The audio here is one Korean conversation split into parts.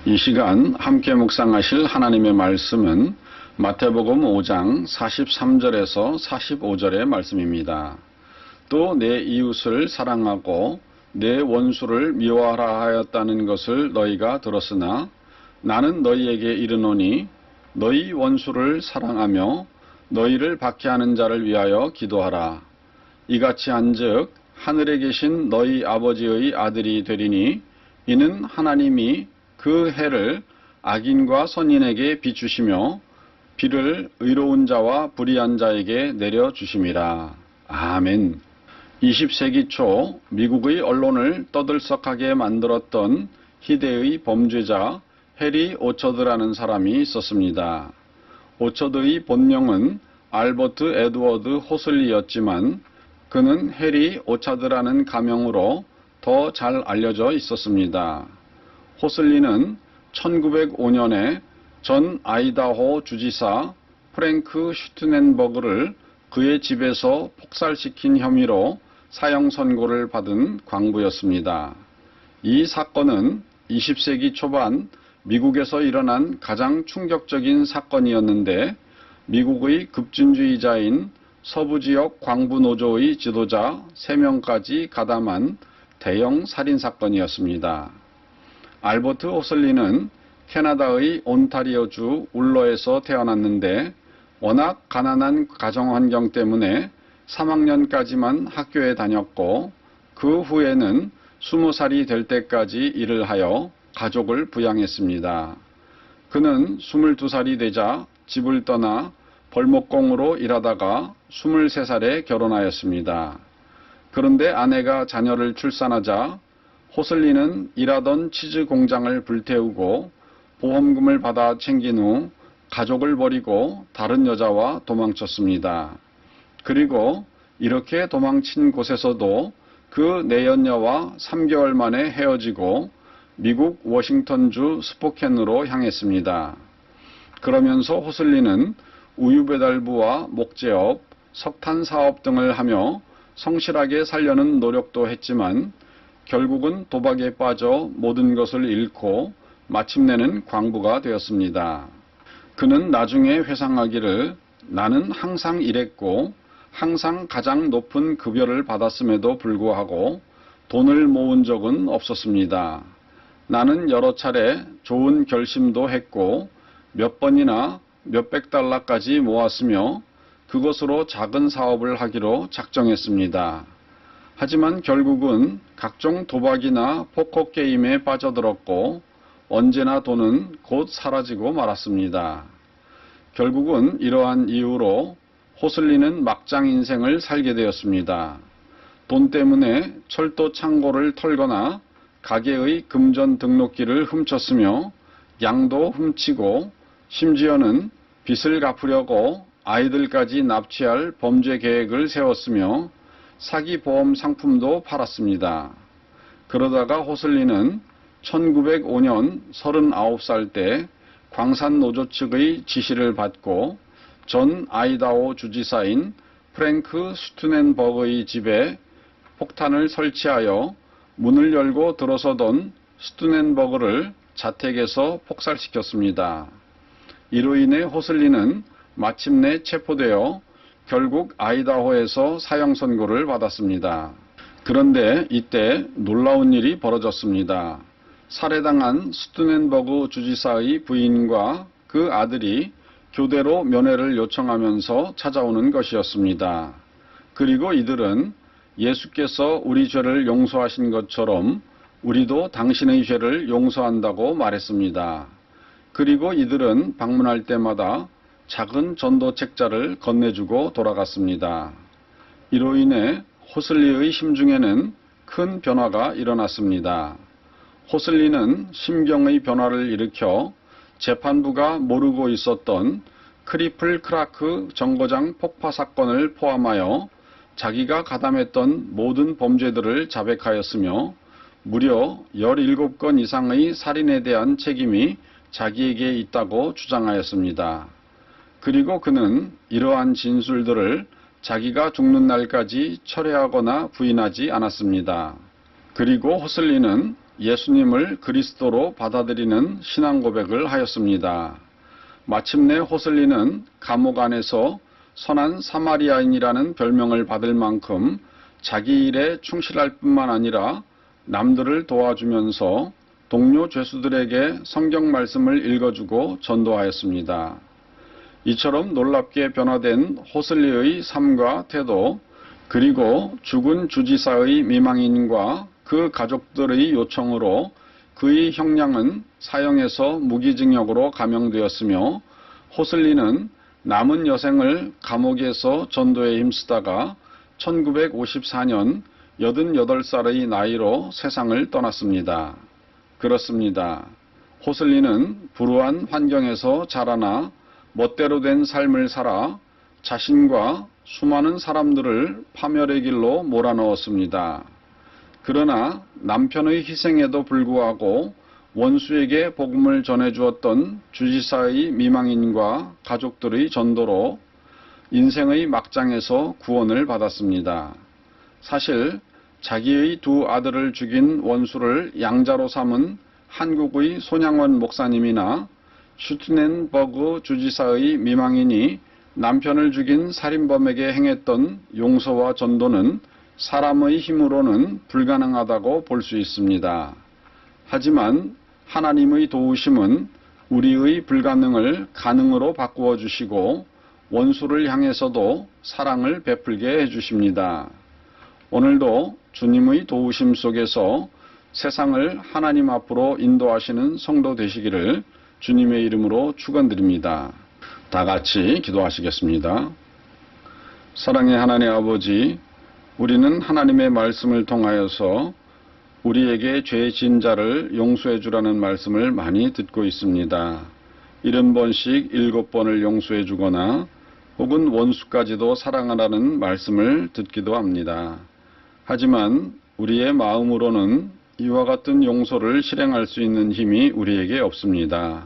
이 시간 함께 묵상하실 하나님의 말씀은 마태복음 5장 43절에서 45절의 말씀입니다. 또 내 이웃을 사랑하고 내 원수를 미워하라 하였다는 것을 너희가 들었으나 나는 너희에게 이르노니 너희 원수를 사랑하며 너희를 박해하는 자를 위하여 기도하라. 이같이 한즉 하늘에 계신 너희 아버지의 아들이 되리니 이는 하나님이 그 해를 악인과 선인에게 비추시며 비를 의로운 자와 불의한 자에게 내려주심이라. 아멘. 20세기 초 미국의 언론을 떠들썩하게 만들었던 희대의 범죄자 해리 오처드라는 사람이 있었습니다. 오처드의 본명은 알버트 에드워드 호슬리였지만 그는 해리 오차드라는 가명으로 더 잘 알려져 있었습니다. 호슬리는 1905년에 전 아이다호 주지사 프랭크 슈트넨버그를 그의 집에서 폭살시킨 혐의로 사형 선고를 받은 광부였습니다. 이 사건은 20세기 초반 미국에서 일어난 가장 충격적인 사건이었는데 미국의 급진주의자인 서부지역 광부노조의 지도자 3명까지 가담한 대형 살인사건이었습니다. 알버트 호슬리는 캐나다의 온타리오주 울러에서 태어났는데 워낙 가난한 가정환경 때문에 3학년까지만 학교에 다녔고 그 후에는 20살이 될 때까지 일을 하여 가족을 부양했습니다. 그는 22살이 되자 집을 떠나 벌목공으로 일하다가 23살에 결혼하였습니다. 그런데 아내가 자녀를 출산하자 호슬리는 일하던 치즈 공장을 불태우고 보험금을 받아 챙긴 후 가족을 버리고 다른 여자와 도망쳤습니다. 그리고 이렇게 도망친 곳에서도 그 내연녀와 3개월 만에 헤어지고 미국 워싱턴주 스포켄으로 향했습니다. 그러면서 호슬리는 우유배달부와 목재업, 석탄사업 등을 하며 성실하게 살려는 노력도 했지만 결국은 도박에 빠져 모든 것을 잃고 마침내는 광부가 되었습니다. 그는 나중에 회상하기를 나는 항상 일했고 항상 가장 높은 급여를 받았음에도 불구하고 돈을 모은 적은 없었습니다. 나는 여러 차례 좋은 결심도 했고 몇 번이나 몇백 달러까지 모았으며 그것으로 작은 사업을 하기로 작정했습니다. 하지만 결국은 각종 도박이나 포커 게임에 빠져들었고 언제나 돈은 곧 사라지고 말았습니다. 결국은 이러한 이유로 호슬리는 막장 인생을 살게 되었습니다. 돈 때문에 철도 창고를 털거나 가게의 금전 등록기를 훔쳤으며 양도 훔치고 심지어는 빚을 갚으려고 아이들까지 납치할 범죄 계획을 세웠으며 사기 보험 상품도 팔았습니다. 그러다가 호슬리는 1905년 39살 때 광산노조 측의 지시를 받고 전 아이다호 주지사인 프랭크 슈트넨버그의 집에 폭탄을 설치하여 문을 열고 들어서던 슈트넨버그를 자택에서 폭살시켰습니다. 이로 인해 호슬리는 마침내 체포되어 결국 아이다호에서 사형 선고를 받았습니다. 그런데 이때 놀라운 일이 벌어졌습니다. 살해당한 슈트넨버그 주지사의 부인과 그 아들이 교대로 면회를 요청하면서 찾아오는 것이었습니다. 그리고 이들은 예수께서 우리 죄를 용서하신 것처럼 우리도 당신의 죄를 용서한다고 말했습니다. 그리고 이들은 방문할 때마다 작은 전도 책자를 건네주고 돌아갔습니다. 이로 인해 호슬리의 심중에는 큰 변화가 일어났습니다. 호슬리는 심경의 변화를 일으켜 재판부가 모르고 있었던 크리플 크라크 정거장 폭파 사건을 포함하여 자기가 가담했던 모든 범죄들을 자백하였으며 무려 17건 이상의 살인에 대한 책임이 자기에게 있다고 주장하였습니다. 그리고 그는 이러한 진술들을 자기가 죽는 날까지 철회하거나 부인하지 않았습니다. 그리고 호슬리는 예수님을 그리스도로 받아들이는 신앙 고백을 하였습니다. 마침내 호슬리는 감옥 안에서 선한 사마리아인이라는 별명을 받을 만큼 자기 일에 충실할 뿐만 아니라 남들을 도와주면서 동료 죄수들에게 성경 말씀을 읽어주고 전도하였습니다. 이처럼 놀랍게 변화된 호슬리의 삶과 태도, 그리고 죽은 주지사의 미망인과 그 가족들의 요청으로 그의 형량은 사형에서 무기징역으로 감형되었으며, 호슬리는 남은 여생을 감옥에서 전도에 힘쓰다가 1954년 88살의 나이로 세상을 떠났습니다. 그렇습니다. 호슬리는 불우한 환경에서 자라나 멋대로 된 삶을 살아 자신과 수많은 사람들을 파멸의 길로 몰아넣었습니다. 그러나 남편의 희생에도 불구하고 원수에게 복음을 전해주었던 주지사의 미망인과 가족들의 전도로 인생의 막장에서 구원을 받았습니다. 사실 자기의 두 아들을 죽인 원수를 양자로 삼은 한국의 손양원 목사님이나 슈트넨버그 주지사의 미망인이 남편을 죽인 살인범에게 행했던 용서와 전도는 사람의 힘으로는 불가능하다고 볼 수 있습니다. 하지만 하나님의 도우심은 우리의 불가능을 가능으로 바꾸어 주시고 원수를 향해서도 사랑을 베풀게 해주십니다. 오늘도 주님의 도우심 속에서 세상을 하나님 앞으로 인도하시는 성도 되시기를 주님의 이름으로 축원드립니다. 다 같이 기도하시겠습니다. 사랑의 하나님 아버지, 우리는 하나님의 말씀을 통하여서 우리에게 죄 지은 자를 용서해 주라는 말씀을 많이 듣고 있습니다. 70번씩 7번을 용서해 주거나 혹은 원수까지도 사랑하라는 말씀을 듣기도 합니다. 하지만 우리의 마음으로는 이와 같은 용서를 실행할 수 있는 힘이 우리에게 없습니다.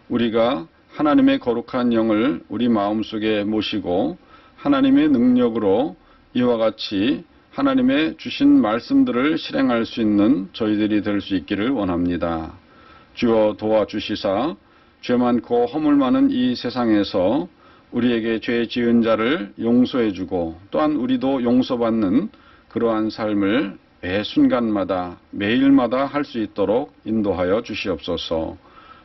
우리가 하나님의 거룩한 영을 우리 마음속에 모시고 하나님의 능력으로 이와 같이 하나님의 주신 말씀들을 실행할 수 있는 저희들이 될 수 있기를 원합니다. 주여 도와주시사 죄 많고 허물 많은 이 세상에서 우리에게 죄 지은 자를 용서해주고 또한 우리도 용서받는 그러한 삶을 매 순간마다 매일마다 할 수 있도록 인도하여 주시옵소서.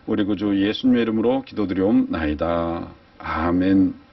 우리 구주 예수님의 이름으로 기도드리옵나이다. 아멘.